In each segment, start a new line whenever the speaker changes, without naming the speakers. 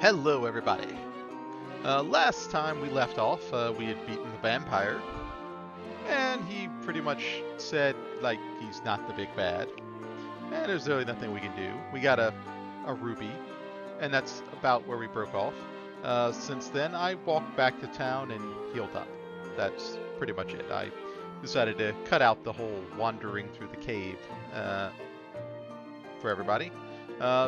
Hello, everybody. Last time we left off, we had beaten the vampire, and he pretty much said, like, he's not the big bad, and there's really nothing we can do. We got a ruby, and that's about where we broke off. Since then, I walked back to town and healed up. That's pretty much it. I decided to cut out the whole wandering through the cave for everybody.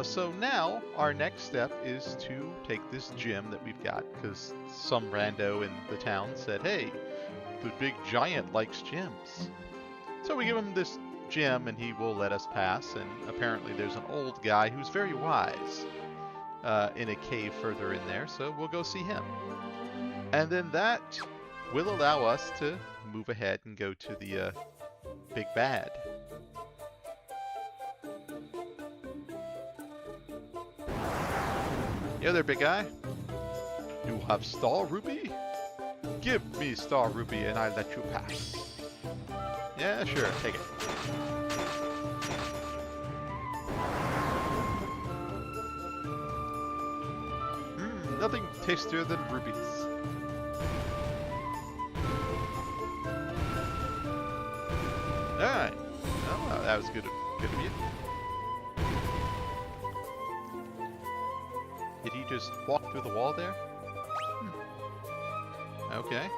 So now our next step is to take this gem that we've got, because some rando in the town said, hey, the big giant likes gems. So we give him this gem and he will let us pass, and apparently there's an old guy who's very wise in a cave further in there, so we'll go see him. And then that will allow us to move ahead and go to the big bad. Yo there, big guy. You have Star Ruby? Give me Star Ruby and I let you pass. Yeah, sure, take it. Nothing tastier than rubies. Alright. Oh, that was good of you. Did he just walk through the wall there? Okay.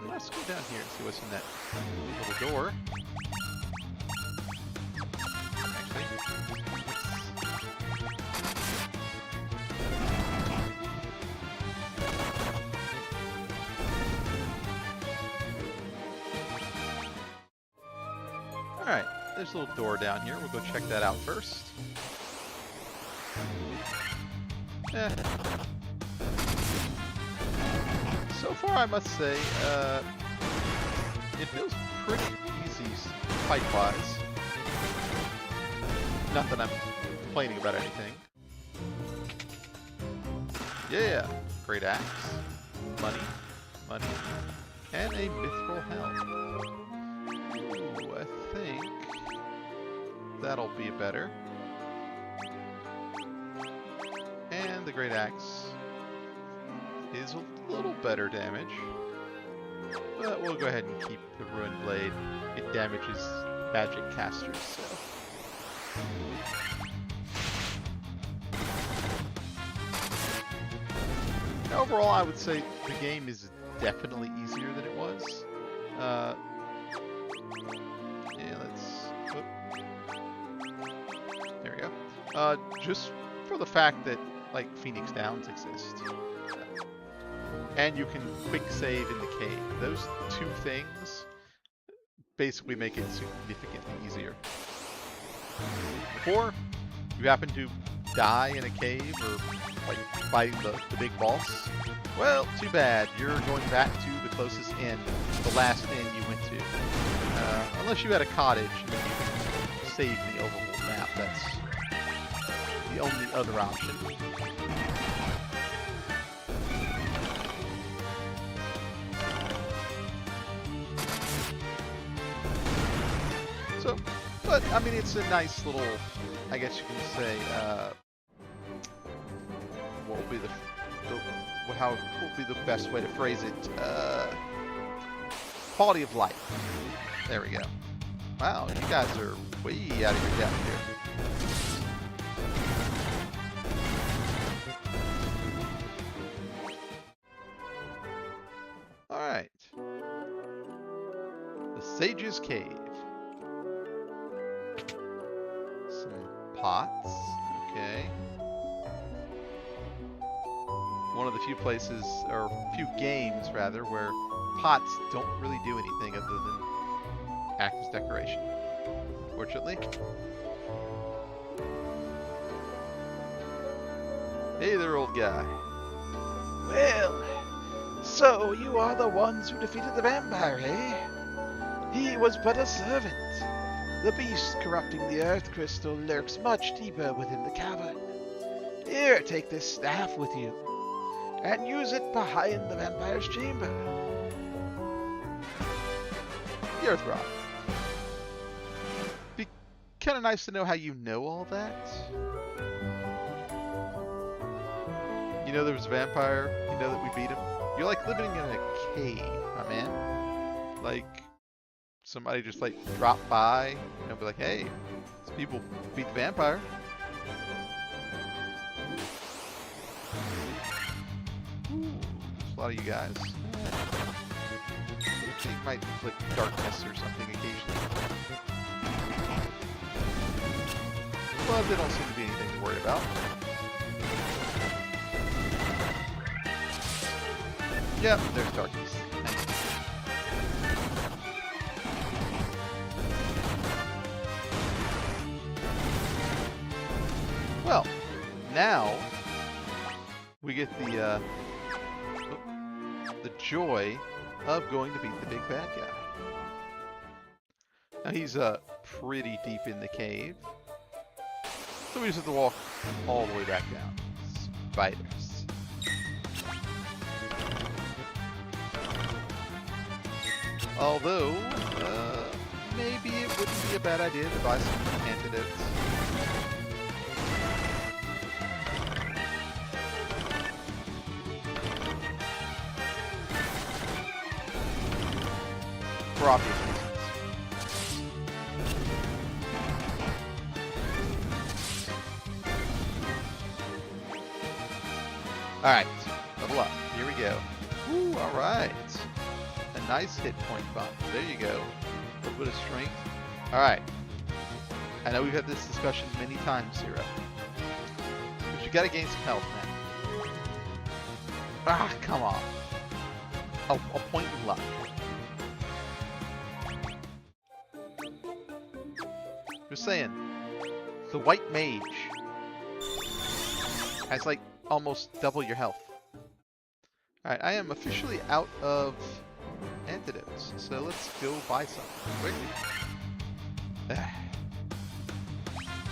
Let's go down here and see what's in that little door. Actually, alright, there's a little door down here. We'll go check that out first. So far, I must say, it feels pretty easy fight-wise. Not that I'm complaining about anything. Yeah, great axe, money, and a mithril helm. Ooh, I think that'll be better. And the great axe is a little better damage, but we'll go ahead and keep the ruined blade. It damages magic casters, so. Overall, I would say the game is definitely easier than it was. Yeah, let's. Whoop. There we go. Just for the fact that, like, Phoenix Downs exist. And you can quick save in the cave. Those two things basically make it significantly easier. Before, you happen to die in a cave or like fighting the big boss, well, too bad. You're going back to the closest inn, the last inn you went to. Unless you had a cottage and then you can save the overworld map. That's the only other option. So, but I mean, it's a nice little, I guess you can say, what will be how will be the best way to phrase it? Quality of life. There we go. Wow, you guys are way out of your depth here. Alright. The Sage's Cave. Some pots. Okay. One of the few places, or few games rather, where pots don't really do anything other than act as decoration. Fortunately. Hey there, old guy.
Well, so you are the ones who defeated the vampire, eh? He was but a servant. The beast corrupting the earth crystal lurks much deeper within the cavern. Here, take this staff with you, and use it behind the vampire's chamber.
The Earth Rock. Be kind of nice to know how you know all that. You know there was a vampire? You know that we beat him? You're like living in a cave, my man. Like, somebody just like dropped by, you know, be like, hey, these people beat the vampire. Ooh, there's a lot of you guys. They might inflict darkness or something occasionally. But they don't seem to be anything to worry about. Yep, there's darkness. Nice. Well, now we get the joy of going to beat the big bad guy. Now he's pretty deep in the cave, so we just have to walk all the way back down. Spiders. Although, maybe it wouldn't be a bad idea to buy some antidotes. For obvious reasons. Alright, level up. Here we go. Ooh, alright. A nice hit point bump. There you go. A little bit of strength. Alright. I know we've had this discussion many times, Zero. But you gotta gain some health, man. Ah, come on. A point in luck. Just saying. The white mage has like almost double your health. Alright, I am officially out of antidotes, so let's go buy some quickly.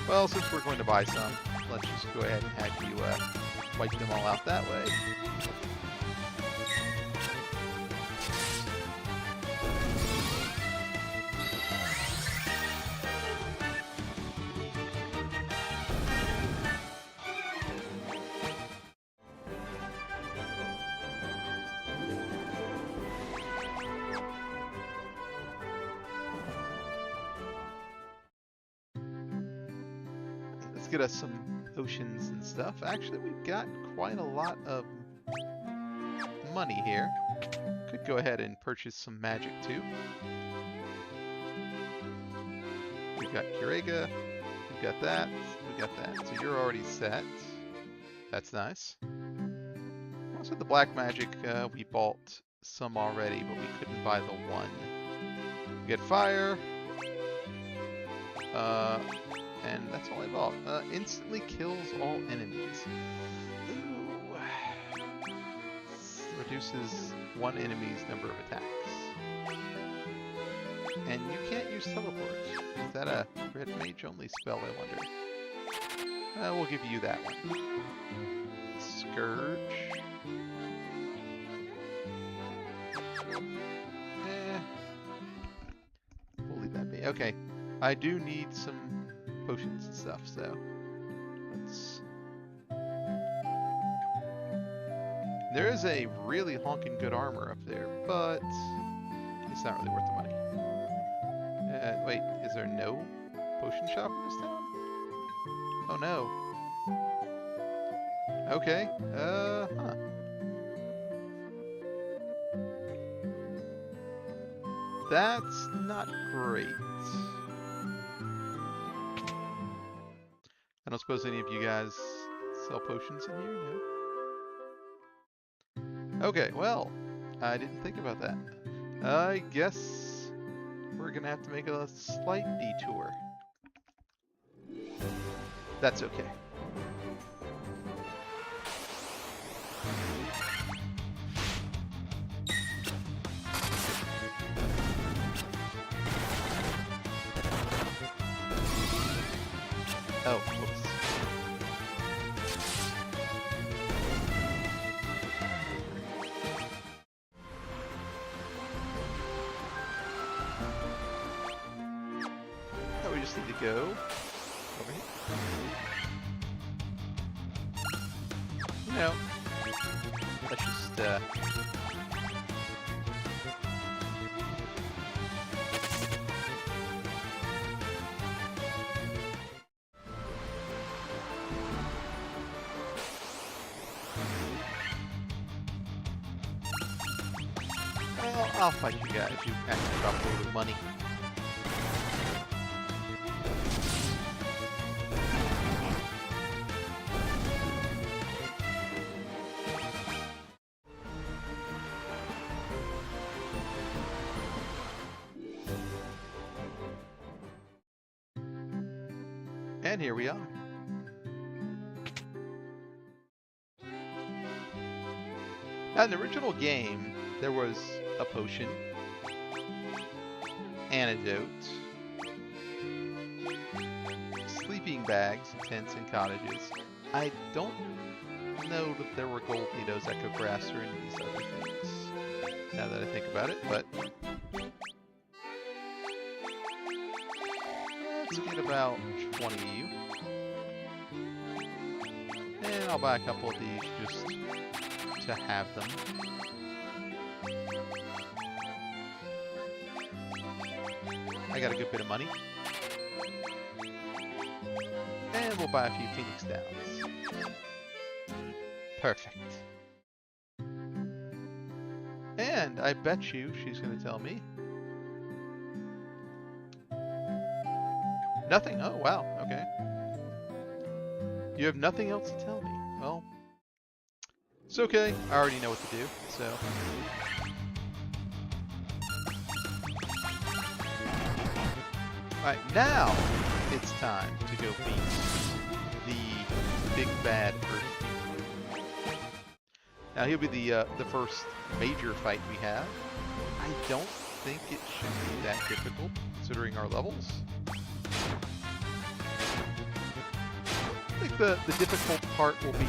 Well, since we're going to buy some, let's just go ahead and have you wipe them all out that way. Get us some potions and stuff. Actually, we've got quite a lot of money here. Could go ahead and purchase some magic too. We've got Kurega, we've got that, we've got that. So you're already set. That's nice. Also the black magic, we bought some already, but we couldn't buy the one. We get fire. And that's all I bought. Instantly kills all enemies. Ooh. Reduces one enemy's number of attacks. And you can't use teleport. Is that a red mage only spell, I wonder? We'll give you that one. Scourge. We'll leave that be. Okay. I do need some potions and stuff, so let's... There is a really honking good armor up there, but it's not really worth the money. Wait, is there no potion shop in this town? Oh no. Okay, huh. That's not great. I don't suppose any of you guys sell potions in here? No? Okay, well, I didn't think about that. I guess we're gonna have to make a slight detour. That's okay. Oh, whoops. Oh, we just need to go over here. You know, Let's just well, I'll fight you guys. You actually drop a little bit of money. And here we are. Now, in the original game, there was a potion, antidote, sleeping bags, tents, and cottages. I don't know that there were gold needles, echo grass, or any of these other things, now that I think about it, but let's get about 20 of you. And I'll buy a couple of these just to have them. I got a good bit of money. And we'll buy a few Phoenix Downs. Perfect. And I bet you she's going to tell me. Nothing? Oh, wow. Okay. You have nothing else to tell me. Well, it's okay. I already know what to do, so. Alright, now it's time to go beat the big bad Earth Fiend. Now he'll be the first major fight we have. I don't think it should be that difficult, considering our levels. I think the difficult part will be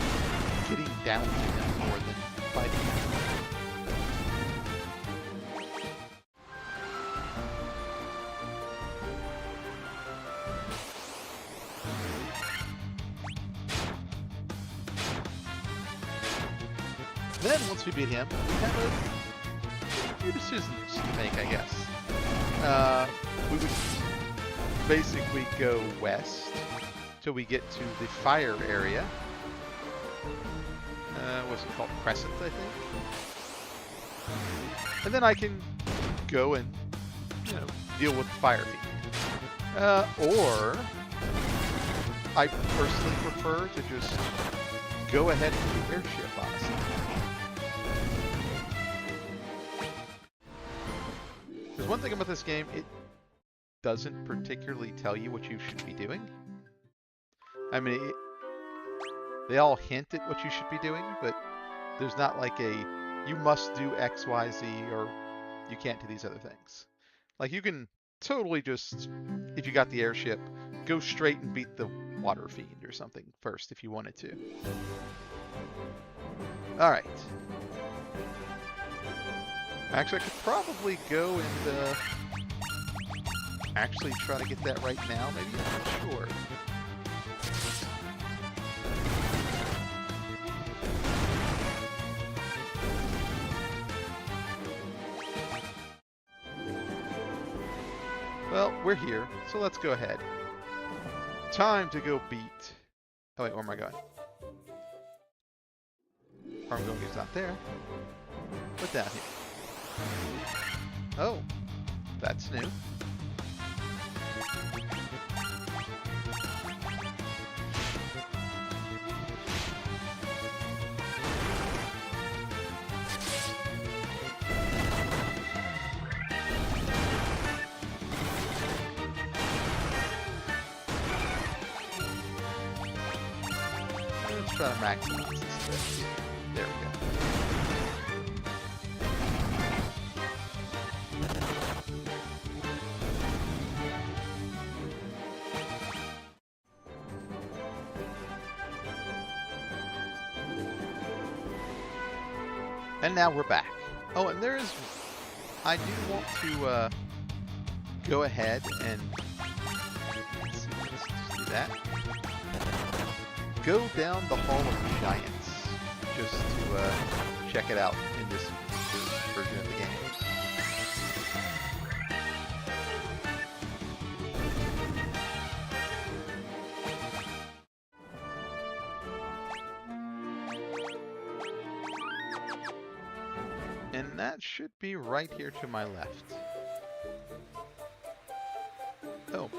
getting down to him more than fighting him. Then, once we beat him, we have a few decisions to make, I guess. We would basically go west till we get to the fire area. What's it called? Crescent, I think. And then I can go and, you know, deal with Fire Fiend. Or I personally prefer to just go ahead with the airship, honestly. There's one thing about this game, it doesn't particularly tell you what you should be doing. I mean, they all hint at what you should be doing, but there's not like a, you must do X, Y, Z, or you can't do these other things. Like, you can totally just, if you got the airship, go straight and beat the water fiend or something first if you wanted to. Alright. Actually, I could probably go and actually try to get that right now, maybe? I'm not sure. Well, we're here, so let's go ahead. Time to go beat... Oh wait, where am I going? Where I'm going is not there. But down here. Oh, that's new. Let's try to maximize this bit. There we go. And now we're back. Oh, and there is... I do want to go ahead and... Let's see, let's just do that. Go down the Hall of Giants, just to check it out in this version of the game. And that should be right here to my left. Oh,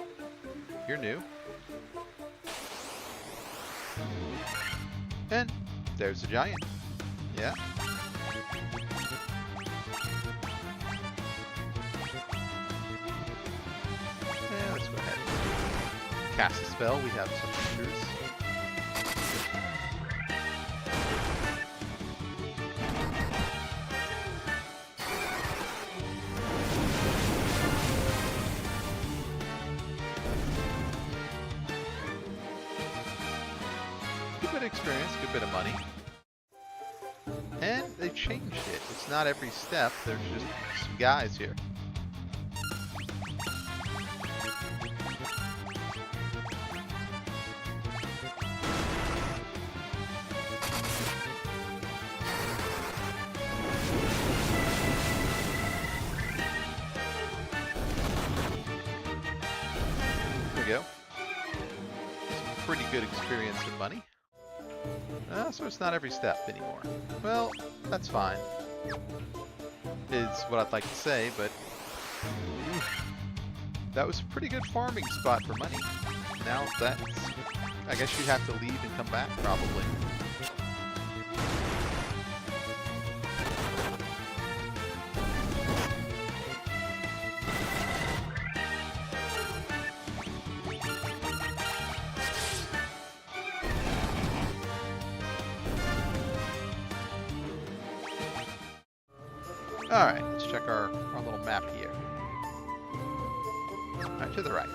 you're new. And there's the giant. Yeah. Yeah, let's go ahead. Cast a spell. We have some features. Good bit of experience, good bit of money. And they changed it. It's not every step, there's just some guys here. There we go. Some pretty good experience and money. So it's not every step anymore. Well, that's fine. Is what I'd like to say, but that was a pretty good farming spot for money. Now that's, I guess you'd have to leave and come back probably. Alright, let's check our little map here. Alright, to the right.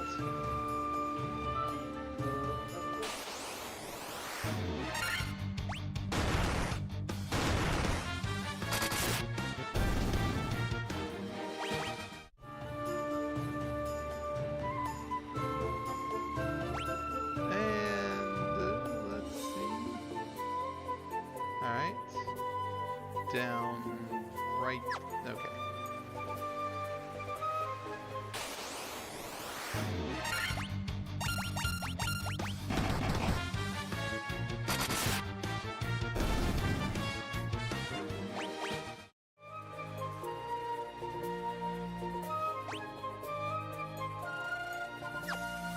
And let's see. Alright. Down right. Okay.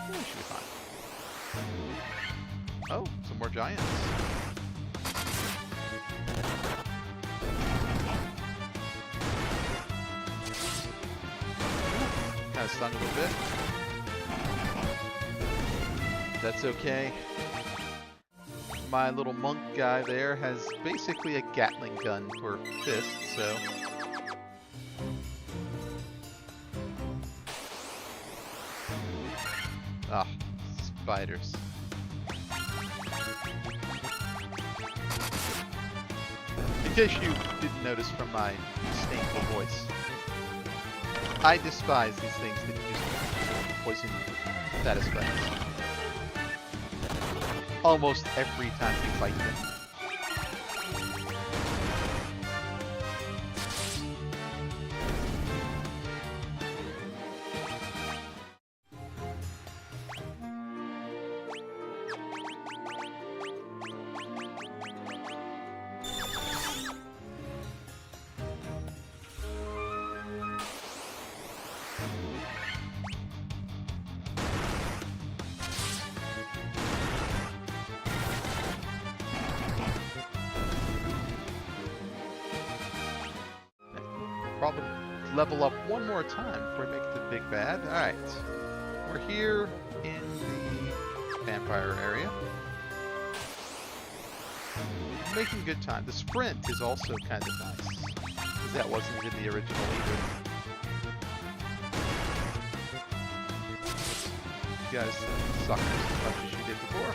We should be fine. Oh, some more giants. Kind of stung a little bit. That's okay. My little monk guy there has basically a Gatling gun for fist, so... Ah, spiders. In case you didn't notice from my disdainful voice, I despise these things that just poison status buttons. Almost every time you fight them. Probably level up one more time before we make it to the big bad. Alright. We're here in the vampire area. Making good time. The sprint is also kind of nice. Because that wasn't in the original either. You guys suck as much as you did before.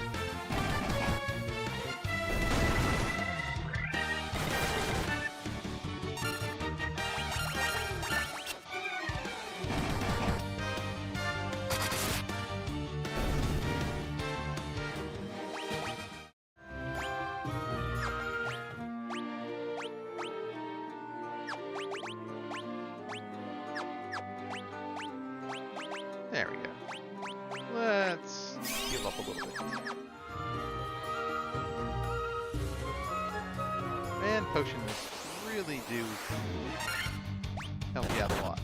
And potions really do help you out a lot.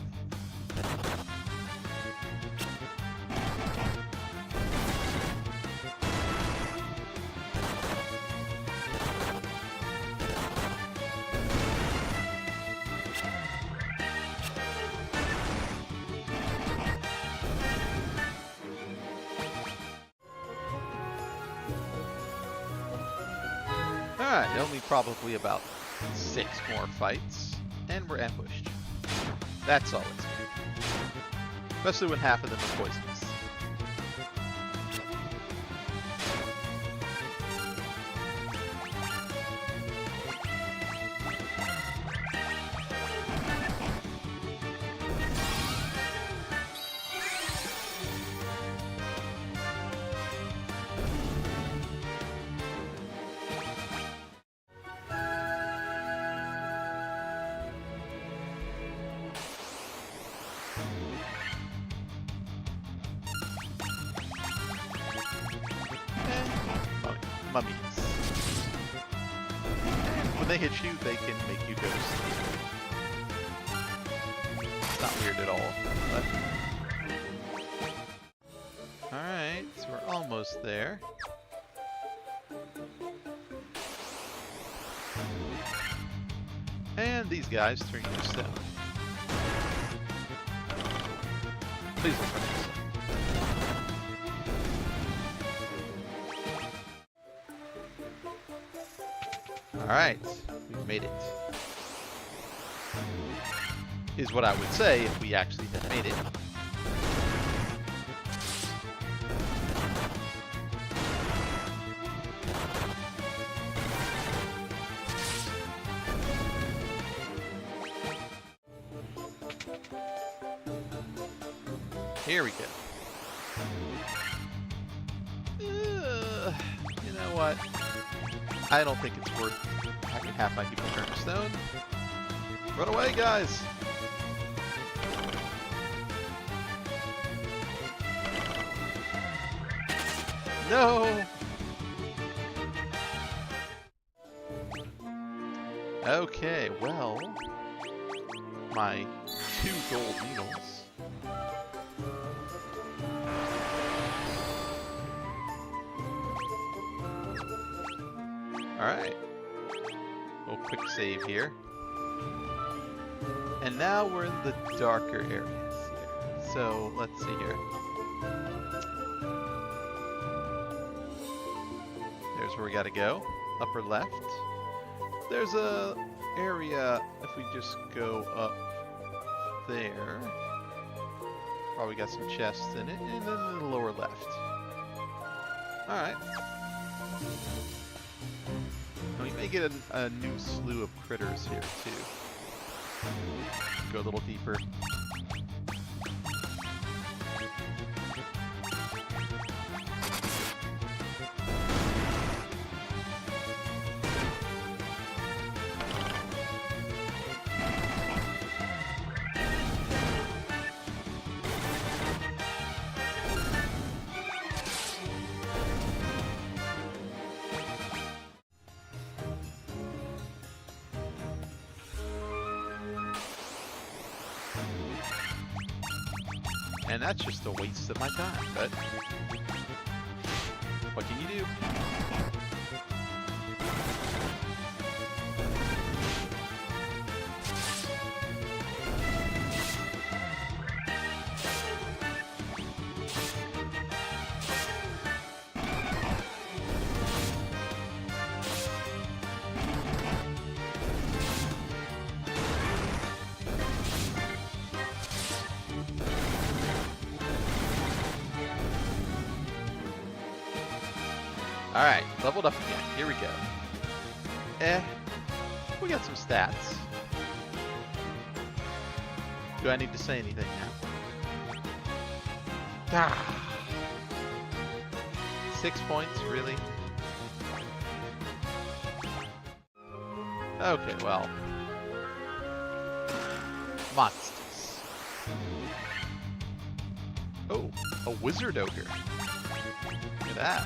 Alright, only probably about 6 more fights, and we're ambushed. That's always good. Especially when half of them are poisonous. Mummies. And when they hit you, they can make you go to sleep. It's not weird at all. Alright, so we're almost there. And these guys turn you to stone. Please don't turn you to stone. Alright, we've made it. Is what I would say if we actually had made it. Here we go. You know what? I don't think it's worth having half my people turn to stone. Run away, guys! No! Okay, well, my 2 gold needles. Alright. We'll quick save here. And now we're in the darker areas here. So, let's see here. There's where we gotta go. Upper left. There's a area, if we just go up there. Probably got some chests in it. And then in the lower left. Alright. We may get a new slew of critters here, too. Go a little deeper. And that's just a waste of my time, but what can you do? Alright, leveled up again. Here we go. We got some stats. Do I need to say anything now? Ah! 6 points, really? Okay, well. Monsters. Oh, a wizard ogre. Look at that.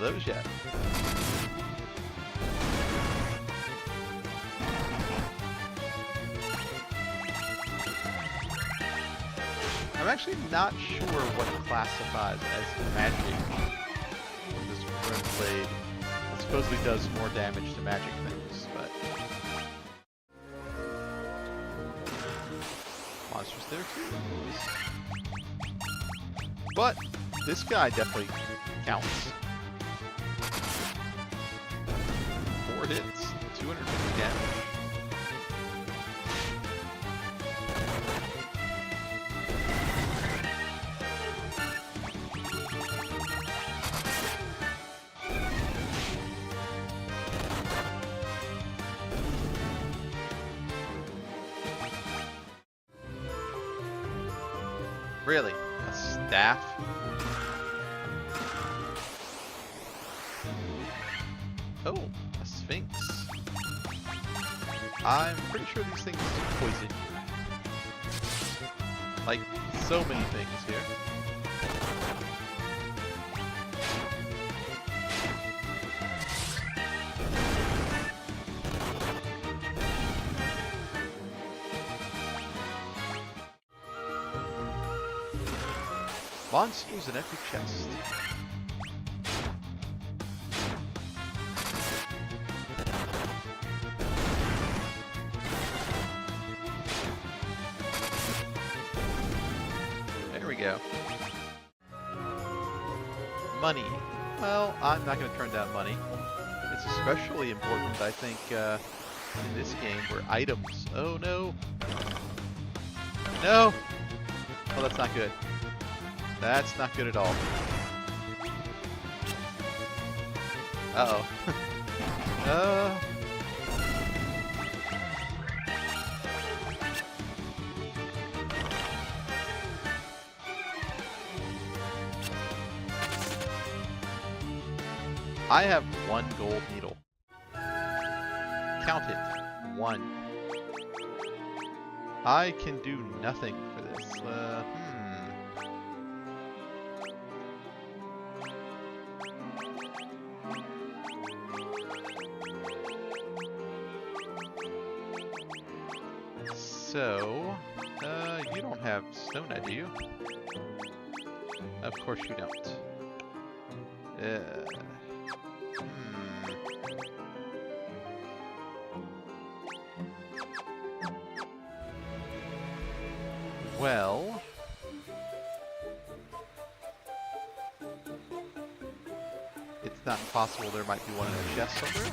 those yet. I'm actually not sure what classifies as magic from this rune blade. It supposedly does more damage to magic things, but monsters there too. But this guy definitely counts. 4 hits, 250 damage. Really? A staff? Oh, a sphinx. I'm pretty sure these things poison you. Like so many things here. Monsters and empty chest. There we go. Money. Well, I'm not going to turn down money. It's especially important, I think, in this game where items... Oh, no. No! Oh, that's not good. That's not good at all. Uh-oh. I have 1 gold needle. Count it. 1. I can do nothing for this. So, you don't have stone, do you? Of course you don't. Well... It's not impossible there might be one in a chest somewhere.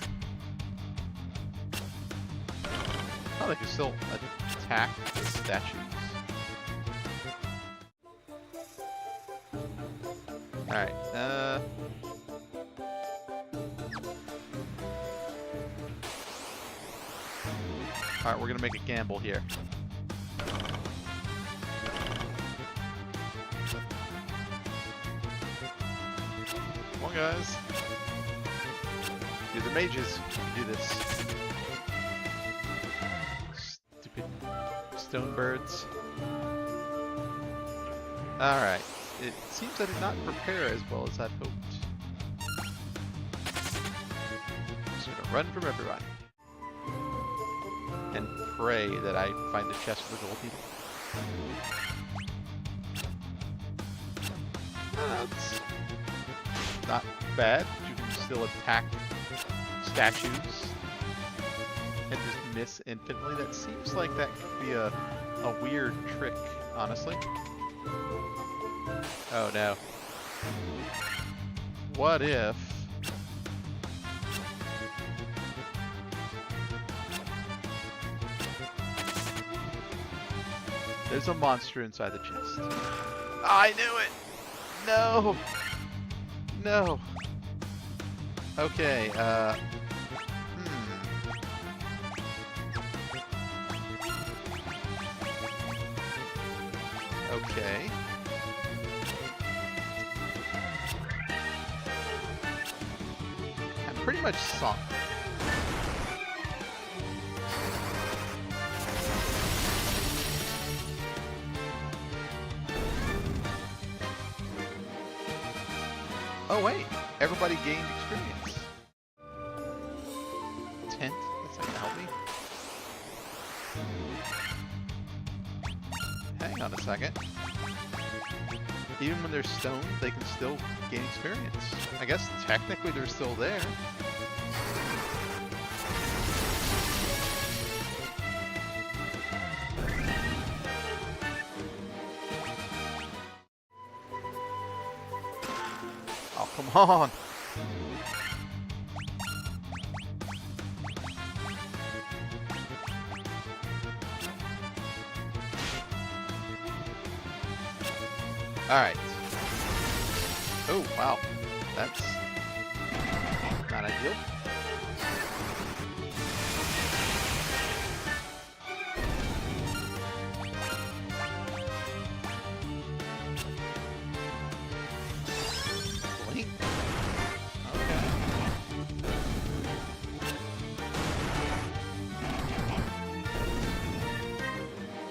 Oh, they can still attack the statues. Alright, Alright, we're gonna make a gamble here. Come on, guys. You're the mages. You can do this. Stone birds. Alright. It seems I did not prepare as well as I'd hoped. Just gonna run from everybody. And pray that I find the chest with the gold needle. That's not bad. You can still attack statues and just miss infinitely. That seems like that could be a weird trick, honestly. Oh no. What if... There's a monster inside the chest. I knew it! No! No! Okay, Okay. I'm pretty much sunk. Oh wait, everybody gained experience. Tent? That's not gonna help me. Hang on a second. Even when they're stoned, they can still gain experience. I guess technically they're still there. Oh, come on! Alright. Oh, wow. That's not ideal. Blink. Okay.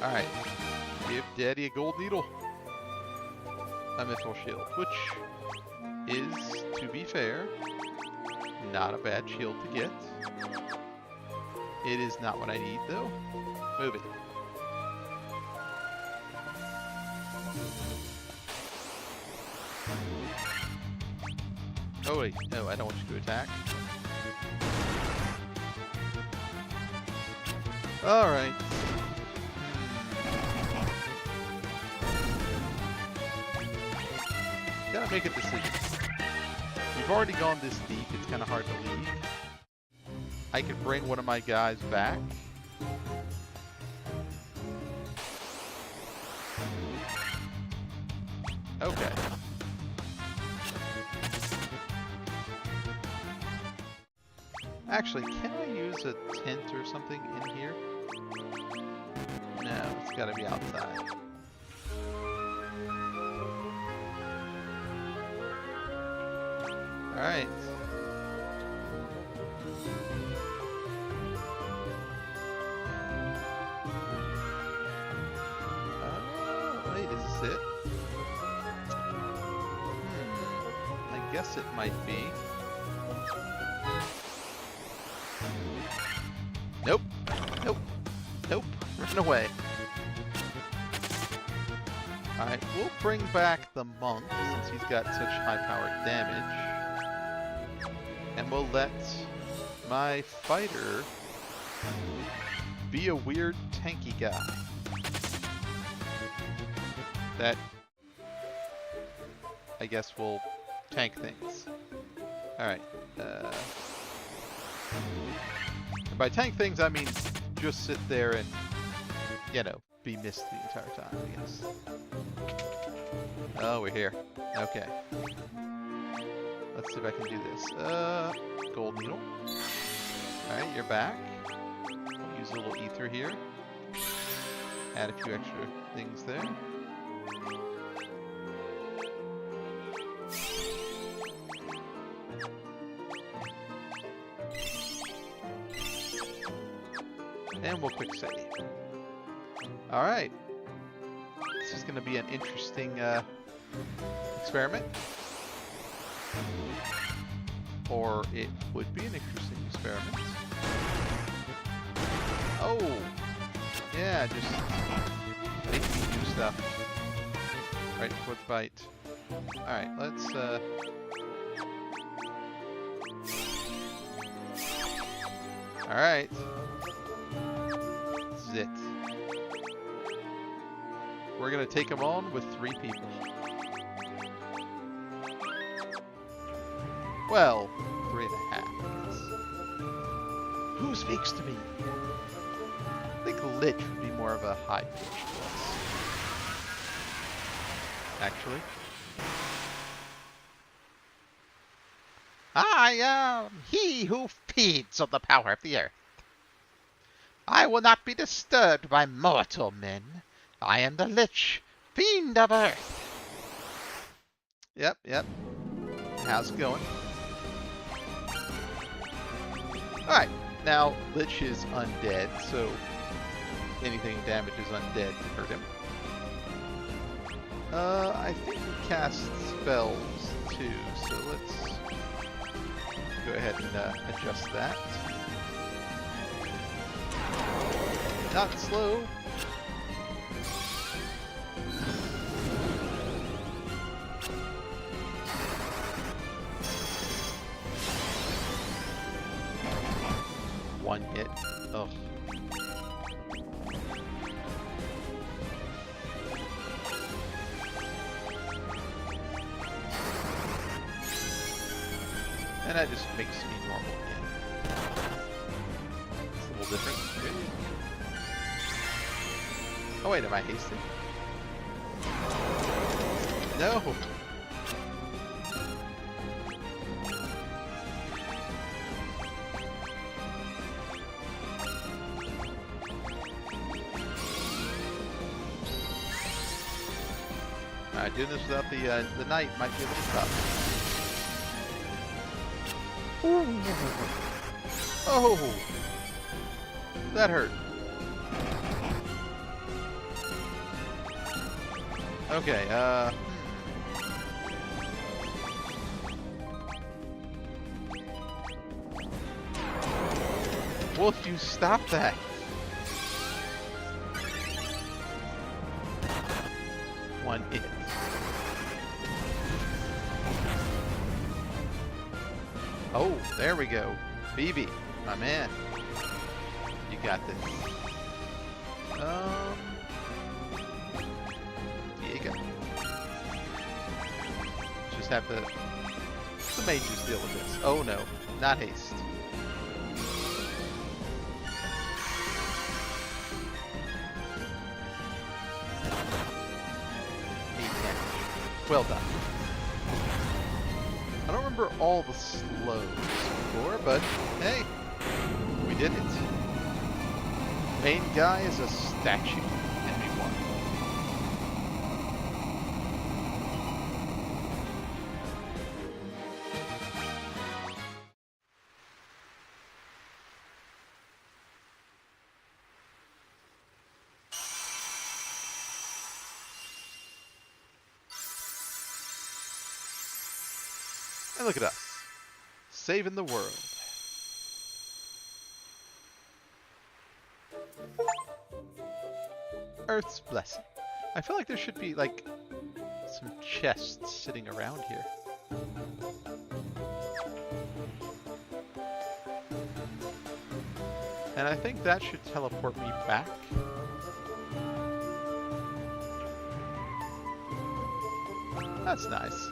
Alright. Give Daddy a gold needle. A mithril shield, which is, to be fair, not a bad shield to get. It is not what I need, though. Move it. Oh wait, no, I don't want you to attack. Alright. Gotta make a decision. We've already gone this deep, it's kind of hard to leave. I could bring one of my guys back. Okay. Actually, can I use a tent or something in here? No, it's gotta be outside. Alright. Wait, is this it? I guess it might be. Nope. Nope. Nope. Run away. Alright, we'll bring back the monk since he's got such high-powered damage. And we'll let my fighter be a weird tanky guy. That, I guess, will tank things. Alright. And by tank things, I mean just sit there and, you know, be missed the entire time, I guess. Oh, we're here. Okay. Let's see if I can do this. Gold needle. Alright, you're back. I'll use a little ether here. Add a few extra things there. And we'll quick save. Alright. This is going to be an interesting experiment. Or it would be an interesting experiment. Oh! Yeah, just make me do stuff. Right before the fight. Alright, let's Alright. This is it. We're gonna take him on with 3 people. Well, 3.5, I guess.
Who speaks to me?
I think Lich would be more of a high-pitched voice. Actually.
I am he who feeds on the power of the earth. I will not be disturbed by mortal men. I am the Lich, Fiend of Earth.
Yep. How's it going? Alright, now Lich is undead, so anything that damages undead can hurt him. I think he casts spells too, so let's go ahead and adjust that. Not slow. One hit. Ugh. And that just makes me normal again. It's a little different. Really. Oh wait, am I hasted? No! Alright, doing this without the knight might be a little tough. Ooh. Oh! That hurt. Okay, Wolf, you stop that! One hit. Oh, there we go. Phoebe, my man. You got this. Diego. Just have the mages deal with this. Oh no, not haste. Well done. I don't remember all the slows before, but hey, we did it. Main guy is a statue, and we won. And look at us, saving the world. Earth's blessing. I feel like there should be, like, some chests sitting around here. And I think that should teleport me back. That's nice.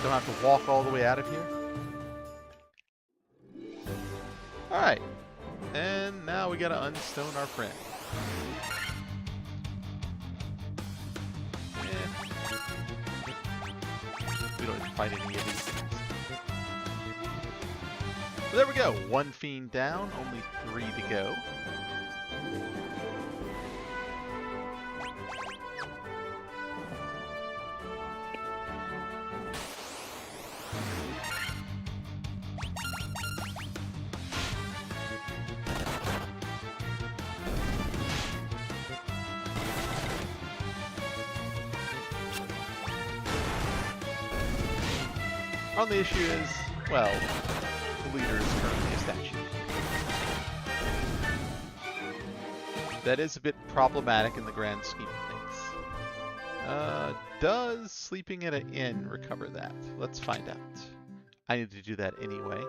Don't have to walk all the way out of here. Alright. And now we gotta unstone our friend. We don't even fight any of these things. But there we go. One fiend down, only 3 to go. Only issue is, well, the leader is currently a statue. That is a bit problematic in the grand scheme of things. Does sleeping at an inn recover that? Let's find out. I need to do that anyway.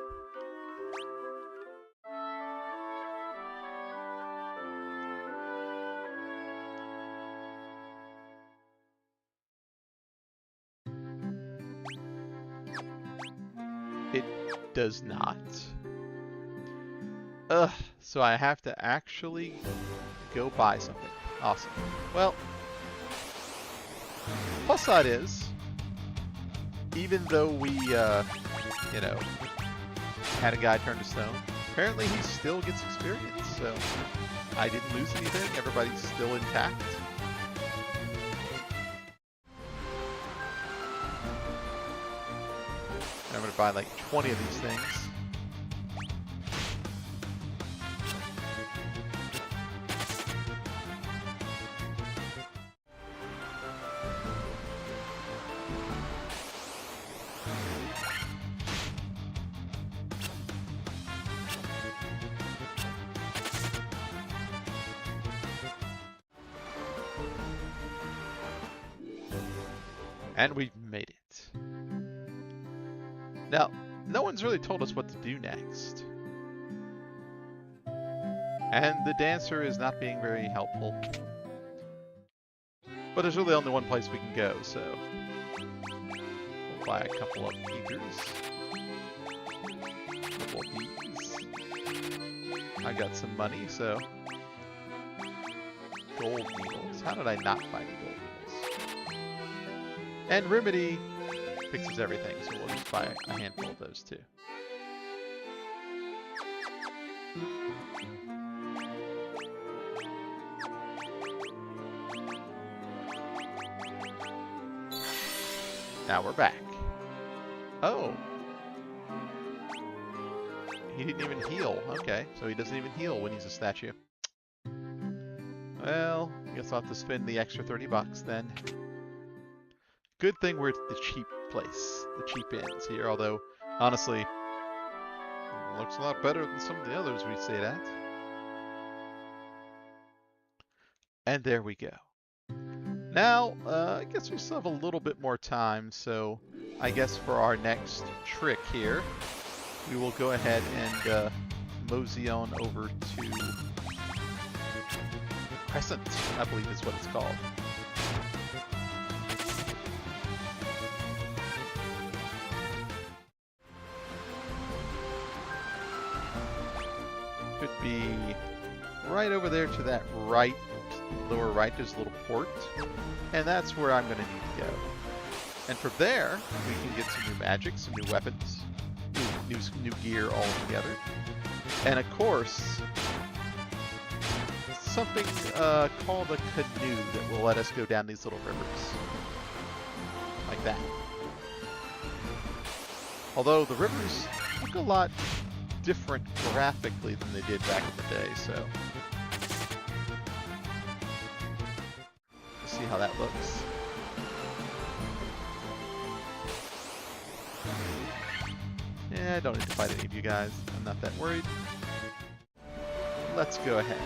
It does not. Ugh, so I have to actually go buy something. Awesome. Well, plus side is, even though we, you know, had a guy turn to stone, apparently he still gets experience, so I didn't lose anything, everybody's still intact. I'm going to buy like 20 of these things. And we've made it. Now, no one's really told us what to do next. And the dancer is not being very helpful. But there's really only one place we can go, so we'll buy a couple of beakers. A couple of these. I got some money, so gold needles. How did I not buy the gold needles? And Remedy fixes everything, so we'll just buy a handful of those too. Now we're back. Oh. He didn't even heal. Okay, so he doesn't even heal when he's a statue. Well, I guess I'll have to spend the extra 30 bucks then. Good thing we're at the cheap place, the cheap inns here, although, honestly, looks a lot better than some of the others we stayed at. And there we go. Now, I guess we still have a little bit more time, so I guess for our next trick here, we will go ahead and mosey on over to Crescent, I believe is what it's called. Could be right over there to that right, lower right, there's a little port, and that's where I'm going to need to go. And from there, we can get some new magic, some new weapons, new gear all together. And of course, something called a canoe that will let us go down these little rivers. Like that. Although the rivers look a lot different graphically than they did back in the day, so let's see how that looks. Yeah, I don't need to fight any of you guys. I'm not that worried. Let's go ahead.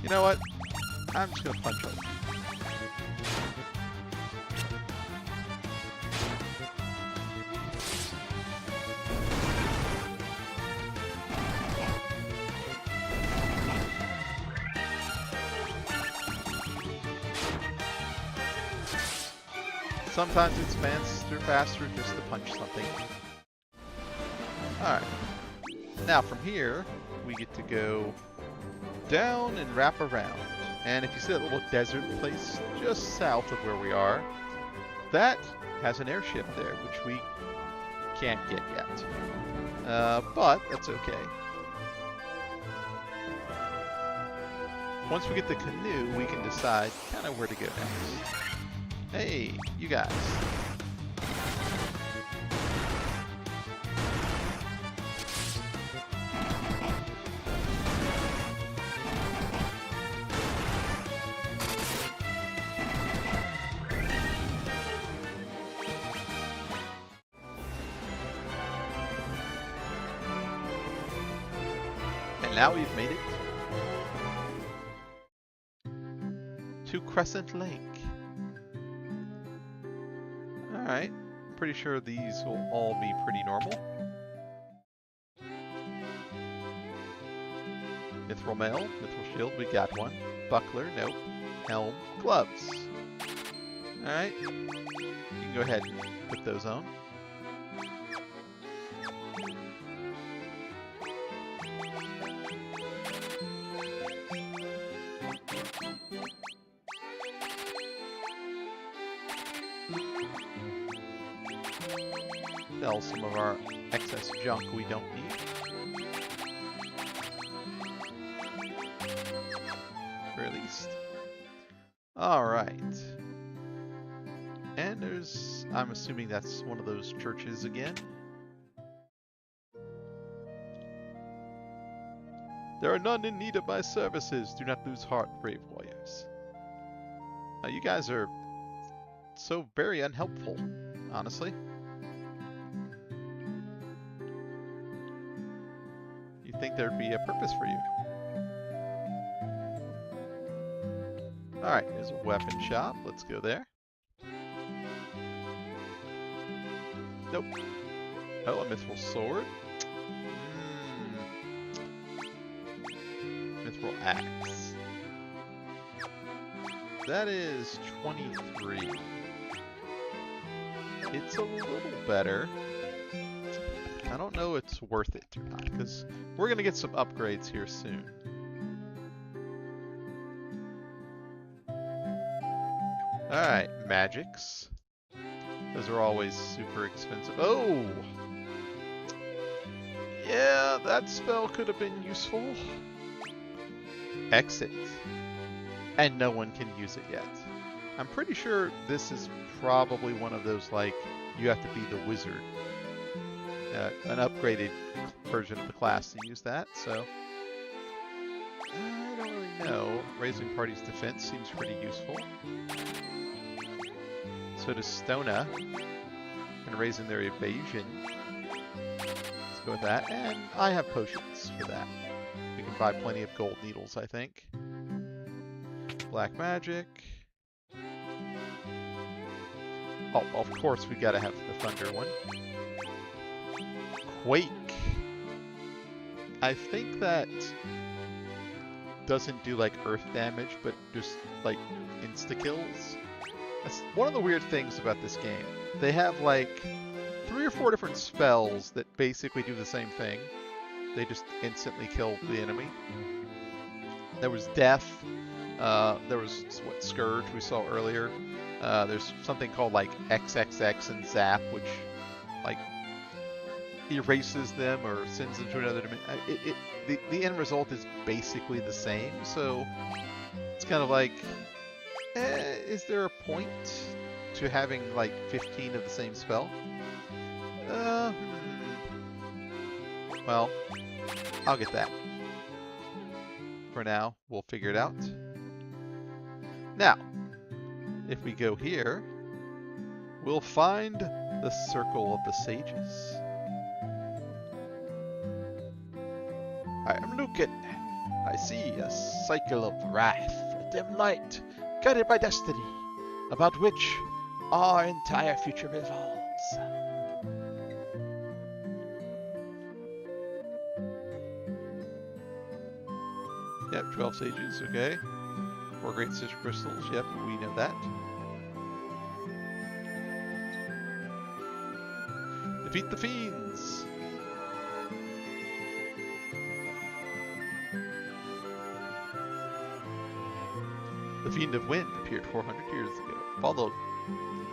You know what? I'm just gonna punch over. Sometimes it's faster just to punch something. Alright. Now from here, we get to go down and wrap around. And if you see that little desert place just south of where we are, that has an airship there, which we can't get yet. But that's okay. Once we get the canoe, we can decide kind of where to go next. Hey, you guys. Now we've made it to Crescent Lake. Alright, pretty sure these will all be pretty normal. Mithril mail, mithril shield, we got one. Buckler, nope. Helm, gloves. Alright, you can go ahead and put those on. Sell some of our excess junk we don't need. For at least. Alright. And there's, I'm assuming that's one of those churches again. There are none in need of my services. Do not lose heart, brave warriors. You guys are so very unhelpful, honestly. You'd think there'd be a purpose for you. Alright, there's a weapon shop. Let's go there. Nope. Oh, a mithril sword. Mithril axe. That is 23. It's a little better. I don't know it's worth it or not, because we're going to get some upgrades here soon. Alright, magics. Those are always super expensive. Oh! Yeah, that spell could have been useful. Exit. And no one can use it yet. I'm pretty sure this is probably one of those, like, you have to be the wizard. An upgraded version of the class to use that, so... I don't really know. Raising party's defense seems pretty useful. So does Stona. And raising their evasion. Let's go with that. And I have potions for that. We can buy plenty of gold needles, I think. Black magic. Oh, of course we gotta have the thunder one. Quake. I think that doesn't do like earth damage, but just like insta-kills. That's one of the weird things about this game. They have like 3 or 4 different spells that basically do the same thing. They just instantly kill the enemy. There was death. There was what Scourge we saw earlier. There's something called like XXX and Zap, which like erases them or sends them to another dimension. The end result is basically the same, so it's kind of like, is there a point to having like 15 of the same spell? Well, I'll get that. For now, we'll figure it out. Now, if we go here, we'll find the Circle of the Sages. I am looking. I see a cycle of wrath, a dim light, guided by destiny, about which our entire future revolves. Yep, 12 sages, okay. 4 great citrus crystals, yep, we know that. Defeat the fiends! The Fiend of Wind appeared 400 years ago, followed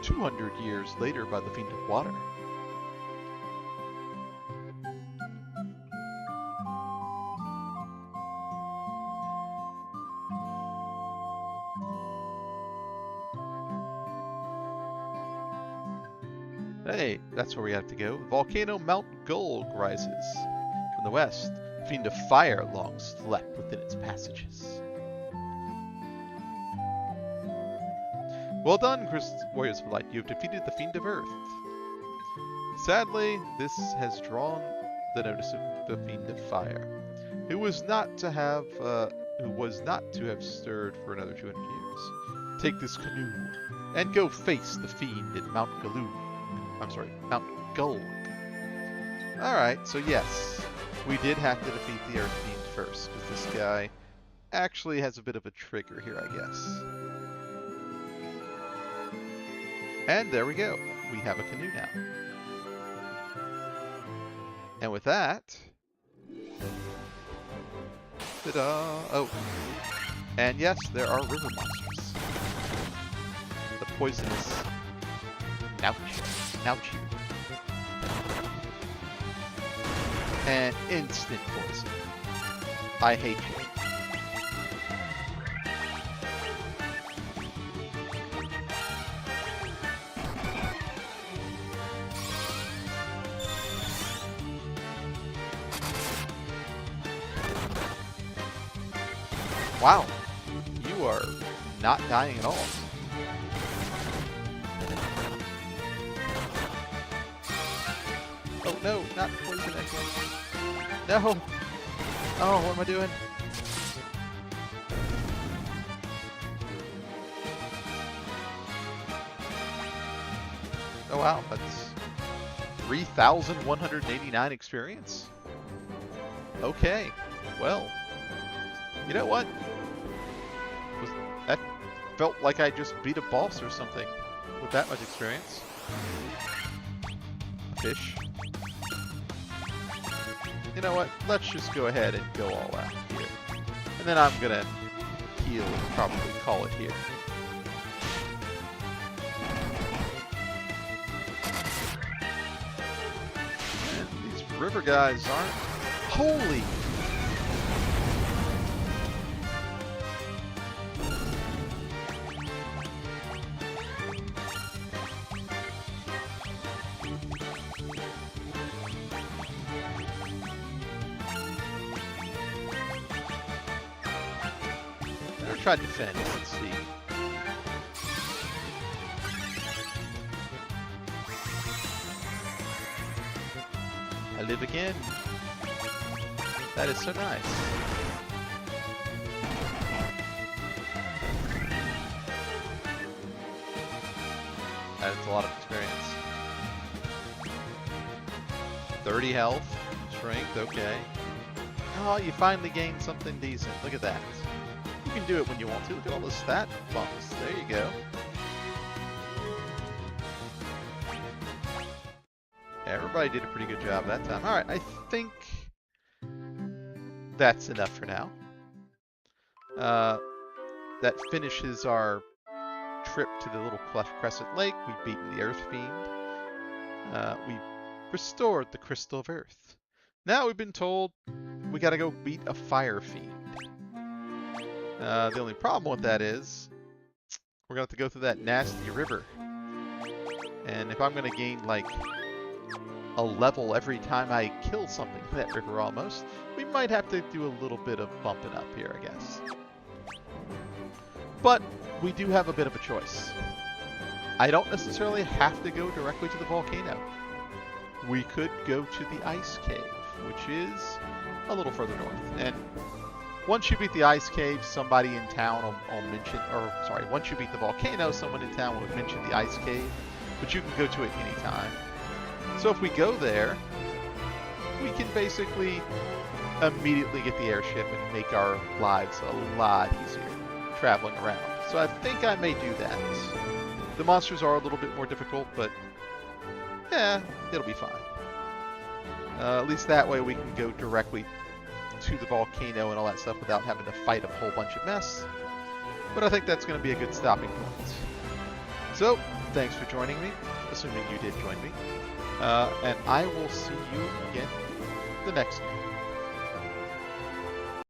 200 years later by the Fiend of Water. Hey, that's where we have to go. Volcano Mount Gulg rises. From the west, the Fiend of Fire long slept within its passages. Well done, Warriors of Light. You have defeated the Fiend of Earth. Sadly, this has drawn the notice of the Fiend of Fire, who was not to have stirred for another 200 years. Take this canoe and go face the Fiend in Mount Gulg. Alright, so yes, we did have to defeat the Earth Fiend first, because this guy actually has a bit of a trigger here, I guess. And there we go. We have a canoe now. And with that... Ta-da! Oh. And yes, there are river monsters. The poisonous... Ouchie. And instant poison. I hate you. Wow. You are not dying at all. Oh no, not poison again. No! Oh, what am I doing? Oh wow, that's 3,189 experience? Okay, well, you know what? That felt like I just beat a boss or something with that much experience. Fish. You know what? Let's just go ahead and go all out here. And then I'm gonna heal and probably call it here. And these river guys aren't... Holy! Try to defend. Let's see. I live again. That is so nice. That is a lot of experience. 30 health, strength, okay. Oh, you finally gained something decent. Look at that. You can do it when you want to. Look at all the stat bumps. There you go. Everybody did a pretty good job that time. Alright, I think that's enough for now. That finishes our trip to the little Crescent Lake. We've beaten the Earth Fiend. We restored the Crystal of Earth. Now we've been told we gotta go beat a Fire Fiend. The only problem with that is we're going to have to go through that nasty river. And if I'm going to gain like a level every time I kill something in that river almost, we might have to do a little bit of bumping up here, I guess. But we do have a bit of a choice. I don't necessarily have to go directly to the volcano. We could go to the ice cave, which is a little further north. And once you beat the ice cave, somebody in town will mention, or sorry, once you beat the volcano, someone in town will mention the ice cave, but you can go to it anytime. So if we go there, we can basically immediately get the airship and make our lives a lot easier traveling around. So I think I may do that. The monsters are a little bit more difficult, but yeah, it'll be fine. At least that way we can go directly to the volcano and all that stuff without having to fight a whole bunch of mess. But I think that's going to be a good stopping point. So, thanks for joining me, assuming you did join me. And I will see you again the next time.